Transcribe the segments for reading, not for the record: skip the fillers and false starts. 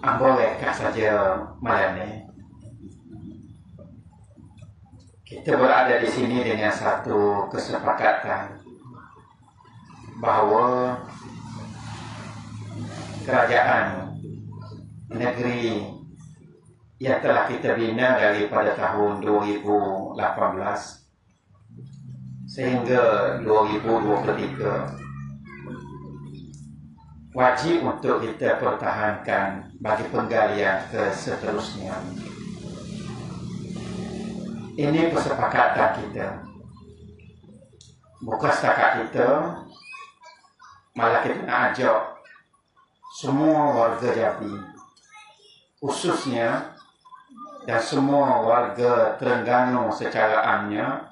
Ambo rekat saja malam ni. Kita berada di sini dengan satu kesepakatan bahawa kerajaan negeri yang telah kita bina daripada tahun 2018 sehingga 2023 wajib untuk kita pertahankan bagi penggalian ke seterusnya. Ini kesepakatan kita. Bukan setakat kita, malah kita nak ajak semua warga Jambi, khususnya dan semua warga Terengganu secara amnya,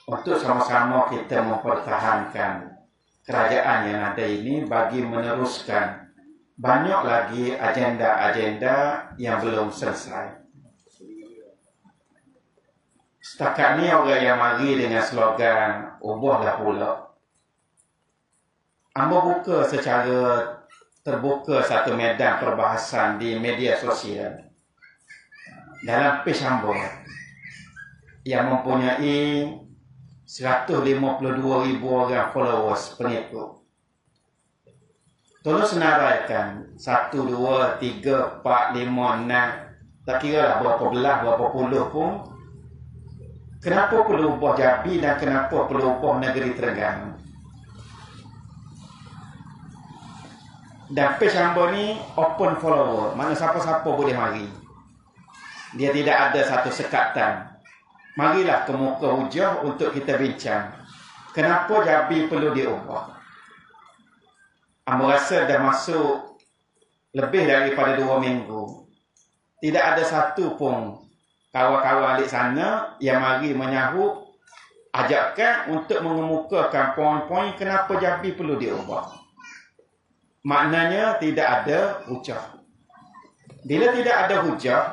untuk sama-sama kita mempertahankan kerajaan yang ada ini bagi meneruskan banyak lagi agenda-agenda yang belum selesai. Setakat ni orang yang mari dengan slogan ubahlah pula. Ambo buka secara terbuka satu medan perbahasan di media sosial dalam page Ambo yang mempunyai 152,000 orang followers pengikut. Tolong senaraikan 1, 2, 3, 4, 5, 6, tak kira lah berapa belah, berapa puluh pun. Kenapa perlu ubah Jambi dan kenapa perlu ubah negeri Terengganu? Dan page Ambo ni open follower, mana siapa-siapa boleh mari. Dia tidak ada satu sekatan. Marilah ke muka hujah untuk kita bincang. Kenapa Jambi perlu diubah? Ambo rasa dah masuk lebih daripada 2 minggu. Tidak ada satu pun kawan-kawan alik sana yang mari menyahut ajakan untuk mengemukakan poin-poin kenapa Jambi perlu diubah. Maknanya tidak ada hujah. Bila tidak ada hujah,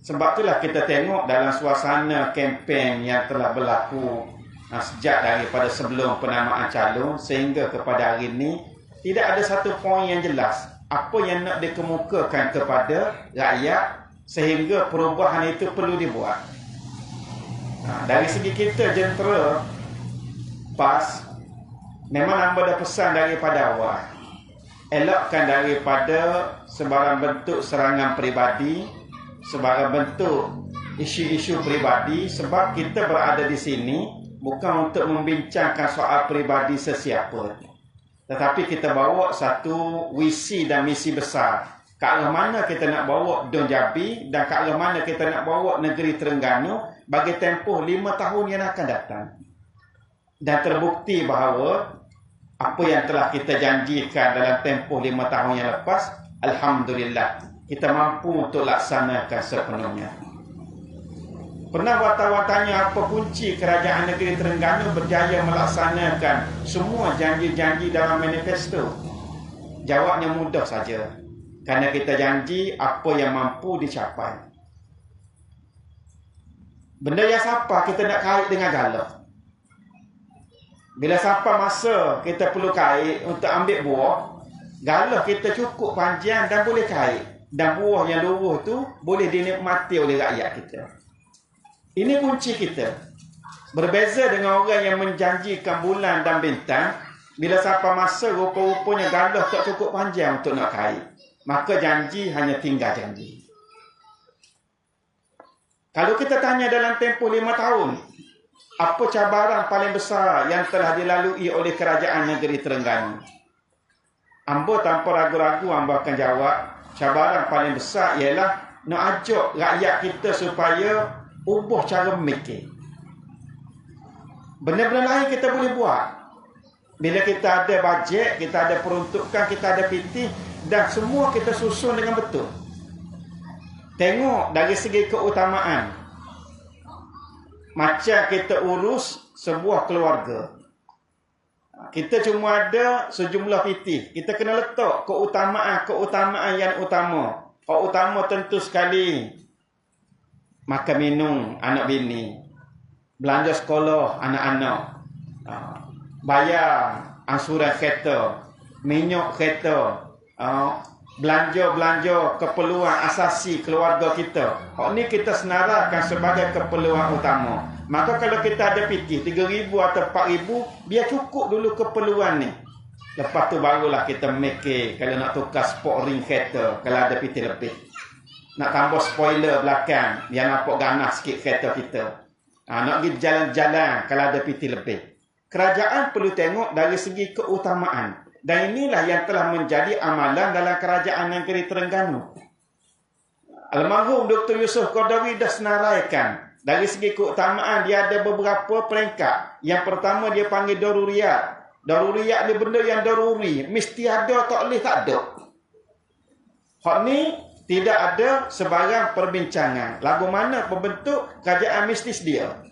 sebab itulah kita tengok dalam suasana kempen yang telah berlaku sejak daripada sebelum penamaan calon sehingga kepada hari ini, tidak ada satu poin yang jelas apa yang nak dikemukakan kepada rakyat sehingga perubahan itu perlu dibuat. Dari segi kita jentera PAS, memang hamba dah pesan daripada awal, elakkan daripada sebarang bentuk serangan peribadi, sebagai bentuk isu-isu peribadi, sebab kita berada di sini bukan untuk membincangkan soal peribadi sesiapa, tetapi kita bawa satu visi dan misi besar ke arah mana kita nak bawa Don Jambi dan ke arah mana kita nak bawa negeri Terengganu bagi tempoh 5 tahun yang akan datang. Dan terbukti bahawa apa yang telah kita janjikan dalam tempoh 5 tahun yang lepas, alhamdulillah kita mampu untuk laksanakan sepenuhnya. Pernah wartawan tanya apa kunci kerajaan negeri Terengganu berjaya melaksanakan semua janji-janji dalam manifesto? Jawabnya mudah saja. Kerana kita janji apa yang mampu dicapai. Benda yang siapa kita nak kait dengan galak. Bila siapa masa kita perlu kait untuk ambil buah, galak kita cukup panjang dan boleh kait. Dan buah yang luruh tu boleh dinikmati oleh rakyat kita. Ini kunci kita. Berbeza dengan orang yang menjanjikan bulan dan bintang, bila siapa masa rupa-rupanya galah tak cukup panjang untuk nak kait, maka janji hanya tinggal janji. Kalau kita tanya dalam tempoh 5 tahun, apa cabaran paling besar yang telah dilalui oleh kerajaan negeri Terengganu? Ambo tanpa ragu-ragu ambo akan jawab, cabaran paling besar ialah nak ajak rakyat kita supaya ubah cara memikir. Benda-benda lain kita boleh buat. Bila kita ada bajet, kita ada peruntukan, kita ada PT, dan semua kita susun dengan betul. Tengok dari segi keutamaan. Macam kita urus sebuah keluarga. Kita cuma ada sejumlah PT. Kita kena letak keutamaan yang utama. Utama tentu sekali makan minum anak bini, belanja sekolah anak-anak, bayar angsuran kereta, minyak kereta, belanja-belanja keperluan asasi keluarga kita. Hak ni kita senaraikan sebagai keperluan utama. Maka kalau kita ada fikir 3,000 atau 4,000, biar cukup dulu keperluan ni. Lepas tu barulah kita mikir kalau nak tukar sport ring kereta kalau ada PT lebih. Nak tambah spoiler belakang biar nampak ganas sikit kereta kita. Nak pergi jalan-jalan kalau ada PT lebih. Kerajaan perlu tengok dari segi keutamaan. Dan inilah yang telah menjadi amalan dalam kerajaan negeri Terengganu. Almarhum Dr. Yusof Qaradawi dah senaraikan. Dari segi keutamaan dia ada beberapa peringkat. Yang pertama dia panggil daruriyat. Daruriyat ni benda yang daruri. Mesti ada, tak boleh tak ada. Hak ni tidak ada sebarang perbincangan. Lagu mana pembentuk kerajaan mistis dia.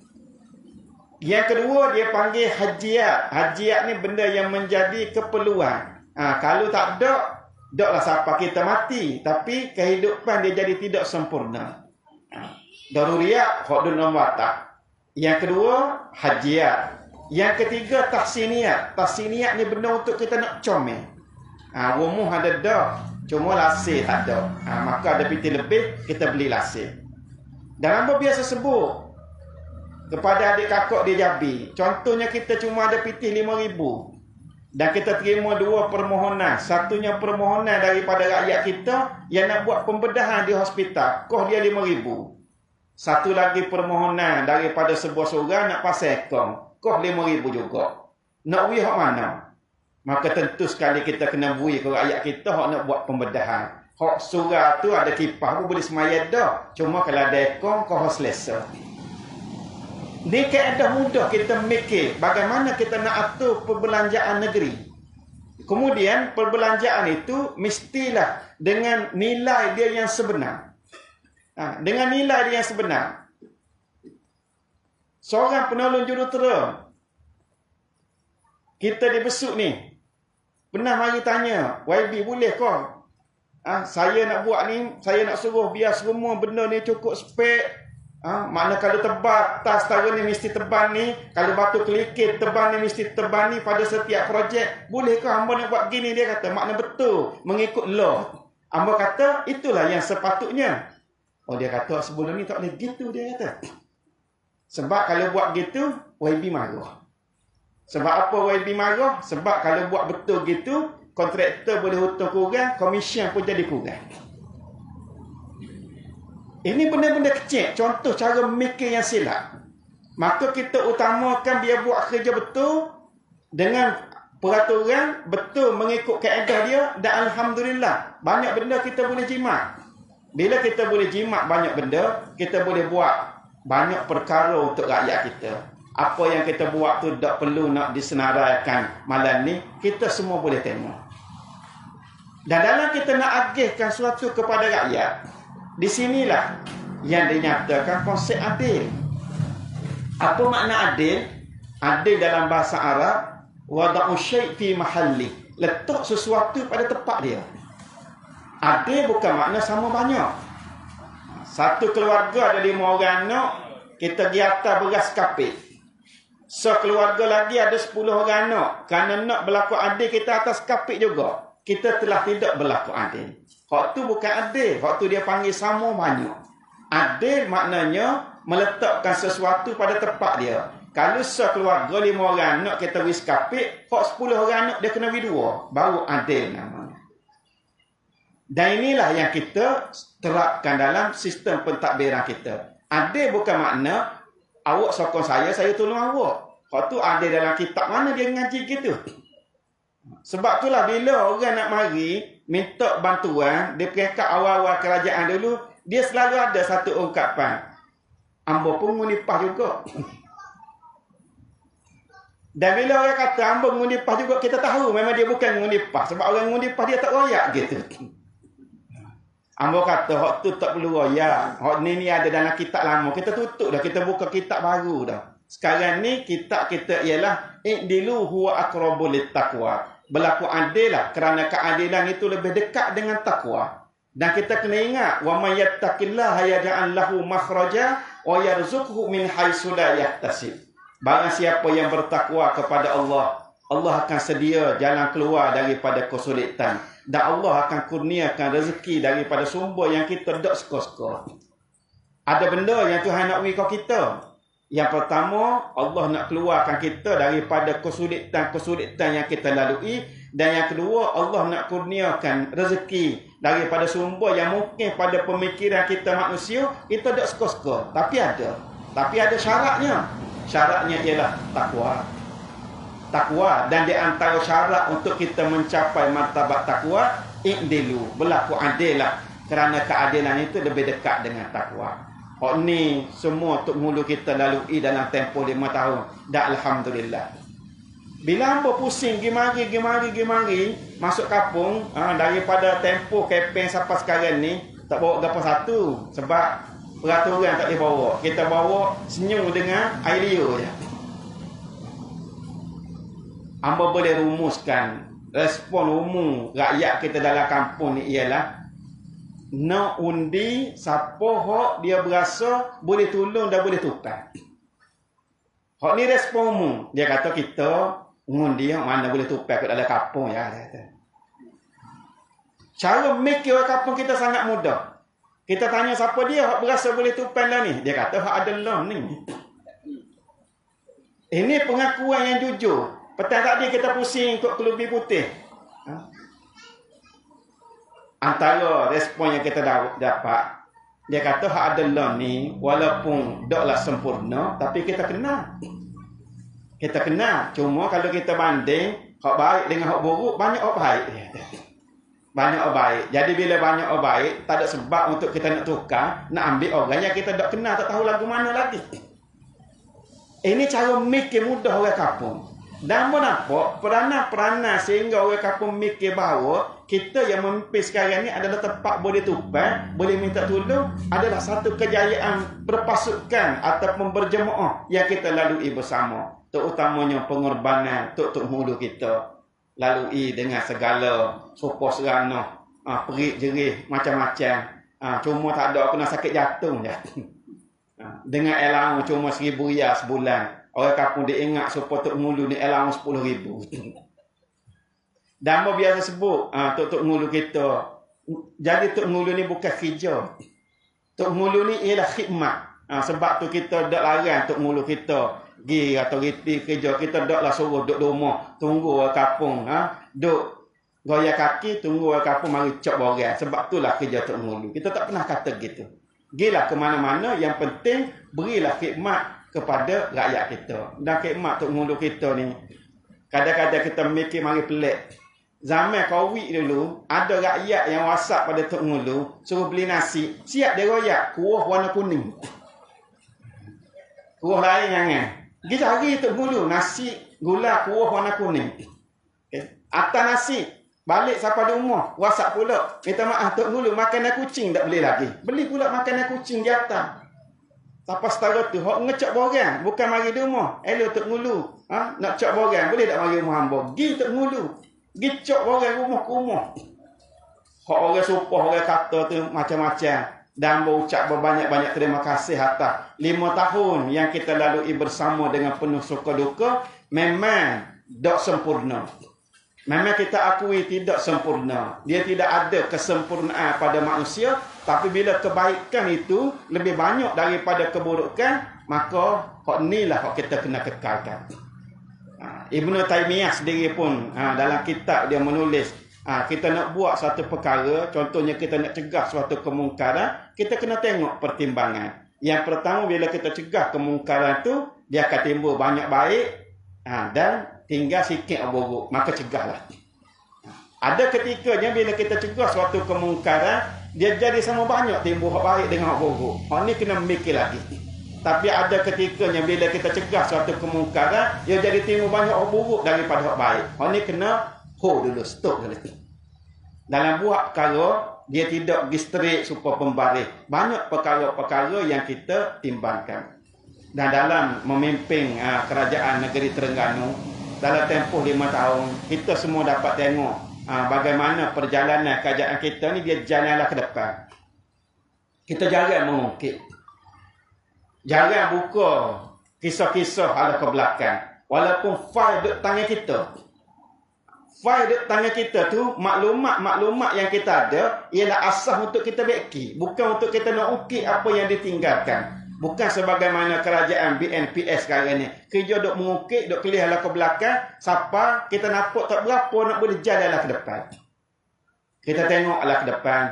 Yang kedua dia panggil hajiat. Hajiat ni benda yang menjadi keperluan. Kalau tak ada, taklah siapa kita mati. Tapi kehidupan dia jadi tidak sempurna. Daruriyat, hak dun watak. Yang kedua, hajiat. Yang ketiga, tahsiniat. Tahsiniat ni benda untuk kita nak comel. Rumah ada dah. Cuma lasir tak ada. Maka ada PT lebih, kita beli lasir. Dan apa biasa sebut kepada adik kakak di Jambi. Contohnya kita cuma ada PT 5,000. Dan kita terima 2 permohonan. Satunya permohonan daripada rakyat kita yang nak buat pembedahan di hospital. Kos dia 5,000. Satu lagi permohonan daripada sebuah seorang nak pasang ekong. Kos 5,000 juga. Nak bui hak mana? Maka tentu sekali kita kena bui ke rakyat kita hak nak buat pembedahan. Hak surah tu ada kipas pun boleh semayat dah. Cuma kalau ada ekong, kau harus selesa. Ni keadaan mudah kita mikir bagaimana kita nak atur perbelanjaan negeri. Kemudian perbelanjaan itu mestilah dengan nilai dia yang sebenar. Dengan nilai dia yang sebenar. Seorang penolong jurutera, kita dibesuk ni, pernah mari tanya, YB boleh kau? Saya nak buat ni, saya nak suruh biar semua benda ni cukup spek. Makna kalau tebal tas taruh ni mesti tebal ni, kalau batu kelikit tebal ni mesti tebal ni pada setiap projek. Boleh ke hamba nak buat gini? Dia kata makna betul, mengikut law. Hamba kata itulah yang sepatutnya. Dia kata sebelum ni tak boleh gitu, dia kata. Sebab kalau buat gitu YB marah. Sebab apa YB marah? Sebab kalau buat betul gitu, kontraktor boleh hutang kurang, komisen pun jadi kurang. Ini benda-benda kecil. Contoh cara mikir yang silap. Maka kita utamakan dia buat kerja betul dengan peraturan betul mengikut kaedah dia. Dan Alhamdulillah, banyak benda kita boleh jimat. Bila kita boleh jimat banyak benda, kita boleh buat banyak perkara untuk rakyat kita. Apa yang kita buat tu tak perlu nak disenaraikan malam ni. Kita semua boleh tengok. Dan dalam kita nak agihkan sesuatu kepada rakyat, di sinilah yang dinyatakan konsep adil. Apa makna adil? Adil dalam bahasa Arab, wada'u syai' fi mahalli. Letak sesuatu pada tempat dia. Adil bukan makna sama banyak. Satu keluarga ada 5 orang anak, kita pergi atas beras kapit. Sekeluarga lagi ada 10 orang anak. Kerana nak berlaku adil, kita atas kapit juga. Kita telah tidak berlaku adil. Hak tu bukan adil. Hak tu dia panggil sama banyak. Adil maknanya meletakkan sesuatu pada tempat dia. Kalau sekeluarga 5 orang nak kita wis kapit, hak 10 orang nak dia kena wis 2. Baru adil namanya. Dan inilah yang kita terapkan dalam sistem pentadbiran kita. Adil bukan makna awak sokong saya tolong awak. Hak tu adil dalam kitab mana dia ngaji gitu. Sebab itulah bila orang nak mari minta bantuan, dia peringkat awal-awal kerajaan dulu, dia selalu ada satu ungkapan. Hamba pun ngunipah juga. Dan bila orang kata hamba ngunipah juga, kita tahu memang dia bukan ngunipah. Sebab orang ngunipah dia tak royak gitu. Hamba kata hak tu tak perlu royak. Hak ni ada dalam kitab lama. Kita tutup dah, kita buka kitab baru dah. Sekarang ni kitab kita ialah i'dilu huwa aqrabu littaqwa. Berlaku adil lah, kerana keadilan itu lebih dekat dengan takwa. Dan kita kena ingat, wa may yattaqillaha yaj'al lahu makhraja wa yarzuqhu min haitsu la yahtasib. Barang siapa yang bertakwa kepada Allah, Allah akan sedia jalan keluar daripada kesulitan. dan Allah akan kurniakan rezeki daripada sumber yang kita tak suka-suka. Ada benda yang Tuhan nak beri kat kita. Yang pertama, Allah nak keluarkan kita daripada kesulitan-kesulitan yang kita lalui. Dan yang kedua, Allah nak kurniakan rezeki daripada sumber yang mungkin pada pemikiran kita manusia, kita tak suka-suka. Tapi ada syaratnya. Syaratnya ialah takwa. Takwa. Dan di antara syarat untuk kita mencapai martabat takwa, i'dilu, berlaku adil lah. Kerana keadilan itu lebih dekat dengan takwa. Ni semua tok mulu kita lalui dalam tempoh 5 tahun. Dan alhamdulillah. Bila hamba pusing gimari masuk kampung, daripada tempoh kempen sampai sekarang ni tak bawa gapo satu sebab peraturan tak dibawa. Kita bawa senyum dengan air liur je. Hamba boleh rumuskan respon umum rakyat kita dalam kampung ni ialah nak undi siapa hak dia berasa boleh tolong dan boleh tukar. Hak ni respon umum. Dia kata kita undi yang mana boleh tukar kat dalam kampung ya. Cara mikir orang kampung kita sangat mudah. Kita tanya siapa dia hak berasa boleh tukar lah ni. Dia kata hak ada lah ni. Ini pengakuan yang jujur. Petang tadi kita pusing ikut kelubi putih. Antara respon yang kita dapat, dia kata hak adalah ni walaupun taklah sempurna tapi kita kenal. Kita kenal. Cuma kalau kita banding hak baik dengan hak buruk, banyak hak baik. Banyak hak baik. Jadi bila banyak hak baik, tak ada sebab untuk kita nak tukar, nak ambil orang yang kita tak kenal, tak tahu lagu mana lagi. Ini cara mikir mudah orang kampung. Dan nampak peranan-peranan sehingga orang kampung mikir bahawa kita yang memimpin sekarang ni adalah tempat boleh tumpang, boleh minta tolong, adalah satu kejayaan berpasukan ataupun berjemaah yang kita lalui bersama. Terutamanya pengorbanan Tok Hulu kita lalui dengan segala sopo serana, perik jerih macam-macam. Cuma tak ada kena sakit jantung je. Dengan allowance cuma RM1,000 sebulan. Orang kampung dia ingat supaya Tok Ngulu ni allowance RM10,000. Dan apa biasa sebut Tok Ngulu kita. Jadi Tok Ngulu ni bukan kerja. Tok Ngulu ni ialah khidmat. Sebab tu kita tak larang Tok Ngulu kita pergi atau reti kerja. Kita taklah suruh duduk rumah. Tunggu orang kampung. Duduk goyah kaki, tunggu orang kampung mari cok borang. Sebab itulah kerja Tok Ngulu. Kita tak pernah kata gitu. Gilah ke mana-mana, yang penting berilah khidmat kepada rakyat kita. Dan khidmat Tok Ngulu kita ni, kadang-kadang kita mikir mari pelik. Zaman Covid dulu, ada rakyat yang WhatsApp pada Tok Ngulu, suruh beli nasi. Siap dia royak, kuah warna kuning. Kuah lain jangan. Pergi cari Tok Ngulu, nasi, gula, kuah warna kuning. Okay. Atas nasi, balik sampai di rumah, WhatsApp pula. Minta maaf Tok Ngulu, makanan kucing tak beli lagi. Beli pula makanan kucing di atas. Sampai setara tu, hok ngecak borang, bukan mari di rumah. Hello Tok Ngulu, nak cak borang, boleh tak mari rumah hamba? Gi Tok Ngulu, gi cak borang rumah ke rumah. Hok orang supah, orang kata tu macam-macam. Dan berucap berbanyak-banyak terima kasih atas 5 tahun yang kita lalui bersama dengan penuh suka duka. Memang tak sempurna. Memang kita akui tidak sempurna. Dia tidak ada kesempurnaan pada manusia. Tapi bila kebaikan itu lebih banyak daripada keburukan, maka hak inilah hak kita kena kekalkan. Ibnu Taimiyah sendiri pun dalam kitab dia menulis, kita nak buat satu perkara, contohnya kita nak cegah suatu kemungkaran, kita kena tengok pertimbangan. Yang pertama, bila kita cegah kemungkaran tu, dia akan timbul banyak baik dan tinggal sikit buruk, maka cegahlah. Ada ketikanya bila kita cegah suatu kemungkaran, dia jadi sama banyak timbul hak baik dengan hak buruk. Hak ni kena mikir lagi. Tapi ada ketikanya bila kita cegah suatu kemungkaran, dia jadi timbul banyak hak buruk daripada hak baik. Hak ni kena hold dulu, stop dulu. Dalam buat perkara, dia tidak distrik supaya pembaris. Banyak perkara-perkara yang kita timbangkan. Dan dalam memimpin kerajaan negeri Terengganu, dalam tempoh 5 tahun, kita semua dapat tengok bagaimana perjalanan kerajaan kita ni, dia jalanlah ke depan. Kita jarang mengungkit. Jarang buka kisah-kisah ala ke belakang. Walaupun fail duduk tangan kita. File di tangan kita tu, maklumat-maklumat yang kita ada ialah asas untuk kita baiki, bukan untuk kita nak ukit apa yang ditinggalkan. Bukan sebagaimana kerajaan BNPS sekarang ni. Kerja duk mengukit, duk kelih lah ke belakang, siapa kita nampak tak berapa nak boleh jalan lah ke depan. Kita tengoklah ke depan.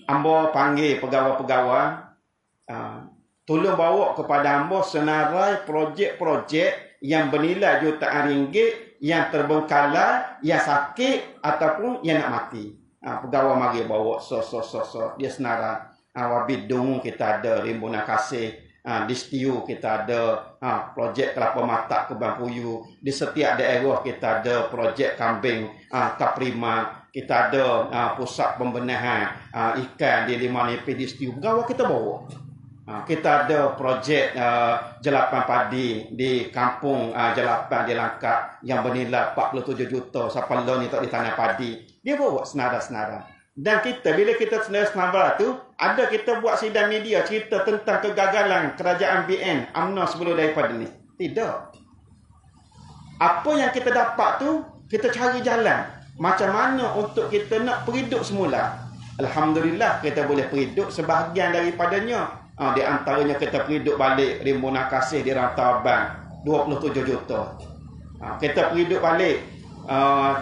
Ambo panggil pegawai-pegawai, tolong bawa kepada ambo senarai projek-projek yang bernilai jutaan ringgit, yang terbengkalai, yang sakit ataupun yang nak mati. Pegawai mari bawa so dia senarai. Wabidung kita ada, Rimbunan Kasih, di Setiu kita ada projek Kelapa Matak Kebang Puyu, di setiap daerah kita ada projek Kambing Kaprima, kita ada pusat pembenahan ikan di Lima Nipis di Setiu. Pegawai kita bawa. Kita ada projek jelapan padi di kampung Jelapan di Langkat yang bernilai 47 juta. Siapa lo ni tak ditanam padi, dia bawa senara-senara. Dan kita, bila kita senara-senara tu, ada kita buat sidang media cerita tentang kegagalan kerajaan BN UMNO sebelum daripada ni. Tidak. Apa yang kita dapat tu, kita cari jalan. Macam mana untuk kita nak periduk semula. Alhamdulillah kita boleh periduk sebahagian daripadanya. Di antaranya kita periduk balik Rimbunan Kasih di Rantau Abang 27 juta. Kita periduk balik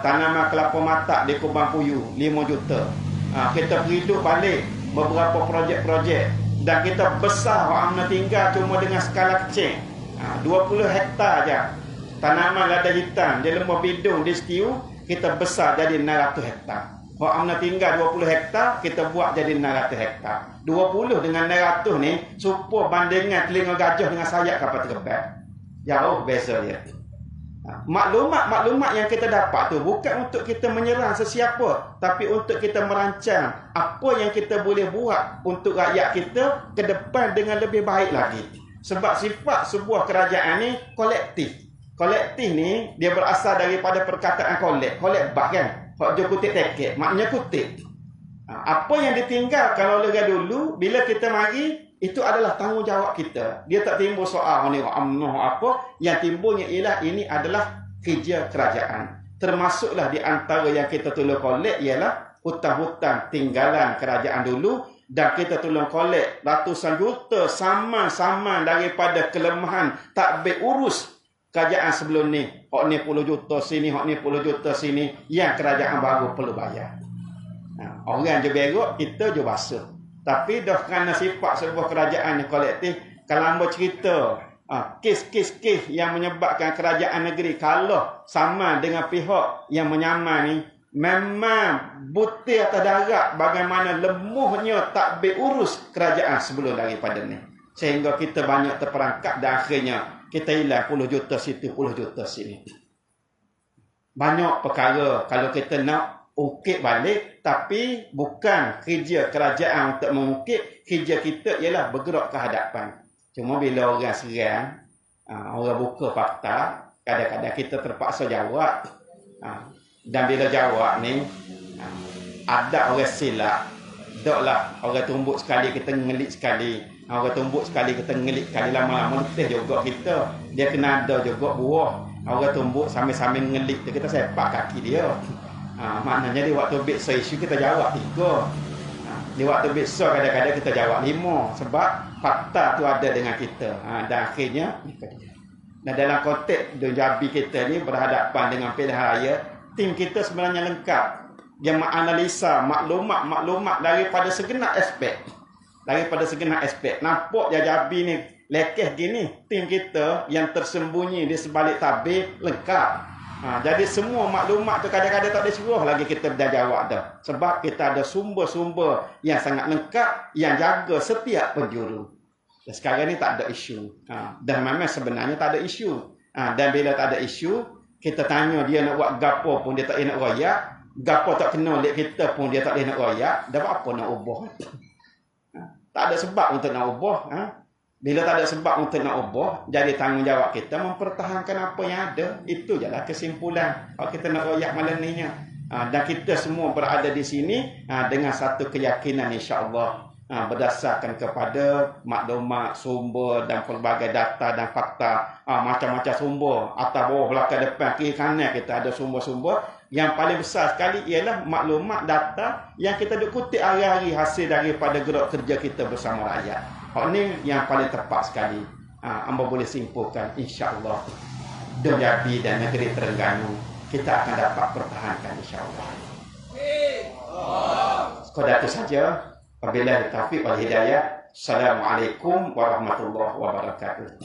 tanaman kelapa matak di Kubang Puyu 5 juta. Kita periduk balik beberapa projek-projek dan kita besar orang nak tinggal cuma dengan skala kecil. 20 hektar aja. Tanaman lada hitam di Lembah Bidung di Setiu kita besar jadi 600 hektar. Orang nak tinggal 20 hektar kita buat jadi 600 hektar. 20 dengan 600 ni supaya bandingan telinga gajah dengan sayap kapal terbang. Jauh beza dia. Maklumat-maklumat yang kita dapat tu bukan untuk kita menyerang sesiapa, tapi untuk kita merancang apa yang kita boleh buat untuk rakyat kita ke depan dengan lebih baik lagi. Sebab sifat sebuah kerajaan ni kolektif. Kolektif ni dia berasal daripada perkataan kolek bak kan. Hak jo kutip teket, maknanya kutip. Apa yang ditinggalkan oleh dulu bila kita mari itu adalah tanggungjawab kita. Dia tak timbul soal ni UMNO apa, yang timbulnya ialah ini adalah kerja kerajaan. Termasuklah di antara yang kita tolong kolek ialah hutang-hutang tinggalan kerajaan dulu, dan kita tolong kolek ratusan juta saman-saman daripada kelemahan takbir urus kerajaan sebelum ni. Hak ni 10 juta sini, hak ni 10 juta sini, yang kerajaan baru perlu bayar. Orang je berok, kita je basuh. Tapi dah kerana sifat sebuah kerajaan yang kolektif, kalau hamba cerita kes-kes yang menyebabkan kerajaan negeri kalah sama dengan pihak yang menyamar ni, memang butir atas darat bagaimana lemahnya takbir urus kerajaan sebelum daripada ni. Sehingga kita banyak terperangkap dan akhirnya kita hilang 10 juta situ, 10 juta sini. Banyak perkara kalau kita nak ukit balik, tapi bukan kerja kerajaan untuk mengukit. Kerja kita ialah bergerak ke hadapan. Cuma bila orang serang, orang buka fakta, kadang-kadang kita terpaksa jawab. Dan bila jawab ni, ada orang silap. Taklah orang tumbuk sekali, kita ngelik sekali. Orang tumbuk sekali, kita ngelik sekali. Lama-lama letih juga kita. Dia kena ada juga buah. Orang tumbuk sambil-sambil ngelik tu, kita sepak kaki dia. Maknanya di waktu bit isu kita jawab 3. Di waktu bit kadang-kadang kita jawab 5. Sebab fakta tu ada dengan kita. Dan akhirnya dan dalam konteks Jabi kita ni berhadapan dengan pilihan raya, tim kita sebenarnya lengkap. Dia menganalisa maklumat-maklumat daripada segenap aspek. Nampak je Jabi ni lekeh gini. Tim kita yang tersembunyi di sebalik tabir lengkap. Jadi semua maklumat tu kadang-kadang tak ada suruh lagi kita dah jawab dah. Sebab kita ada sumber-sumber yang sangat lengkap yang jaga setiap penjuru. Dan sekarang ni tak ada isu. Dan memang sebenarnya tak ada isu. Dan bila tak ada isu, kita tanya dia nak buat gapo pun dia tak nak royak. Gapo tak kena oleh kita pun dia tak nak royak. Dah apa nak ubah? Tak ada sebab untuk nak ubah. Bila tak ada sebab untuk nak ubah, jadi tanggungjawab kita mempertahankan apa yang ada. Itu je lah kesimpulan. Kalau kita nak royak malam ni. Dan kita semua berada di sini dengan satu keyakinan insya-Allah. Berdasarkan kepada maklumat, sumber dan pelbagai data dan fakta. Macam-macam sumber. Atas bawah, belakang, depan, kiri, kanan kita ada sumber-sumber. yang paling besar sekali ialah maklumat data yang kita duk kutip hari-hari hasil daripada gerak kerja kita bersama rakyat. Ini yang paling tepat sekali. Amba boleh simpulkan, insya-Allah Jambi dan negeri Terengganu kita akan dapat pertahankan, insya-Allah. Sekadar itu saja. Wabillahi taufiq wal hidayah. Assalamualaikum warahmatullahi wabarakatuh.